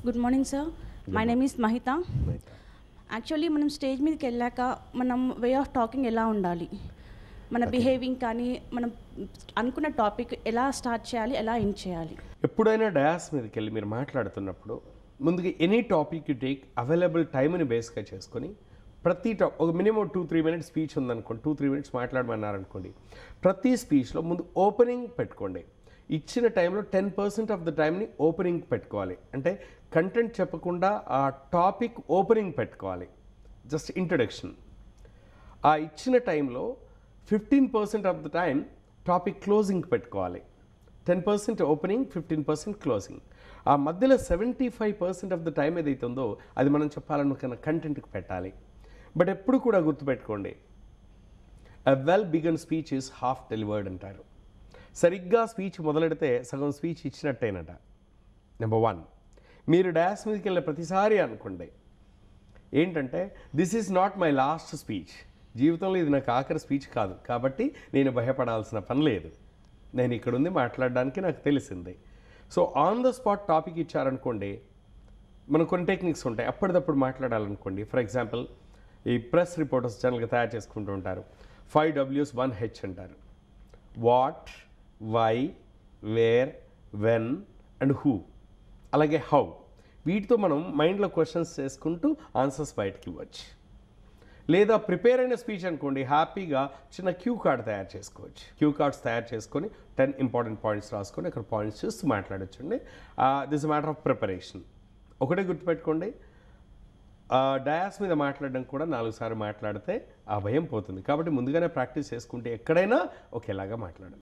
Good morning sir. My name is Mahita. Actually మనం stage మీదకి వెళ్ళాక మనం వే ఆఫ్ టాకింగ్ ఎలా ఉండాలి, మన బిహేవింగ్ కానీ మనం అనుకున్న టాపిక్ ఎలా స్టార్ట్ చేయాలి, ఎలా ఎండ్ చేయాలి? ఎప్పుడైనా డయాస్ మీదకి వెళ్ళి మీరు మాట్లాడుతున్నప్పుడు ముందుగా any topic you take available టైంని బేస్గా చేసుకొని ప్రతి ఒక మినిమం 2-3 మినిట్స్ స్పీచ్ ఉందనుకోండి, 2-3 మినిట్స్ మాట్లాడమన్నారనుకోండి, ప్రతి స్పీచ్లో ముందు ఓపెనింగ్ పెట్టుకోండి. ఇచ్చిన టైంలో 10% ఆఫ్ ద టైంని ఓపెనింగ్ పెట్టుకోవాలి. అంటే కంటెంట్ చెప్పకుండా ఆ టాపిక్ ఓపెనింగ్ పెట్టుకోవాలి, జస్ట్ ఇంట్రడక్షన్. ఆ ఇచ్చిన టైంలో 15% of the time topic closing పెట్టుకోవాలి. 10% ఓపెనింగ్, 15% క్లోజింగ్. ఆ మధ్యలో 75% ఆఫ్ ద టైం ఏదైతే ఉందో అది మనం చెప్పాలనుకున్న కంటెంట్కి పెట్టాలి. బట్ ఎప్పుడు కూడా గుర్తుపెట్టుకోండి, a well began speech is half delivered అంటారు. సరిగ్గా స్పీచ్ మొదలెడితే సగం స్పీచ్ ఇచ్చినట్టేనట. నెంబర్ 1, మీరు డాష్ మీదకి వెళ్ళే ప్రతిసారి అనుకోండి ఏంటంటే, this is not my last speech, జీవితంలో ఇది నాకు ఆఖరి స్పీచ్ కాదు, కాబట్టి నేను భయపడాల్సిన పని లేదు, నేను ఇక్కడ ఉంది మాట్లాడడానికి నాకు తెలిసింది. So on the spot topic ఇచ్చారనుకోండి, మనకు కొన్ని టెక్నిక్స్ ఉంటాయి, అప్పటిదప్పుడు మాట్లాడాలనుకోండి. ఫర్ ఎగ్జాంపుల్, ఈ ప్రెస్ రిపోర్టర్స్ జనరల్గా తయారు చేసుకుంటూ ఉంటారు. 5 Ws 1 H అంటారు. What, why, where, when and who, అలాగే హౌ. వీటితో మనం మైండ్లో క్వశ్చన్స్ చేసుకుంటూ ఆన్సర్స్ బయటకి ఇవ్వచ్చు. లేదా ప్రిపేర్ అయిన స్పీచ్ అనుకోండి, హ్యాపీగా చిన్న క్యూ కార్డ్ తయారు చేసుకోవచ్చు. క్యూ కార్డ్స్ తయారు చేసుకొని 10 ఇంపార్టెంట్ పాయింట్స్ రాసుకొని అక్కడ పాయింట్స్ చూస్తూ మాట్లాడొచ్చండి. This matter of preparation. ఒకటే గుర్తుపెట్టుకోండి, డయాస్ మీద మాట్లాడడం కూడా 4 సార్లు మాట్లాడితే ఆ భయం పోతుంది. కాబట్టి ముందుగానే ప్రాక్టీస్ చేసుకుంటే ఎక్కడైనా ఒకేలాగా మాట్లాడండి.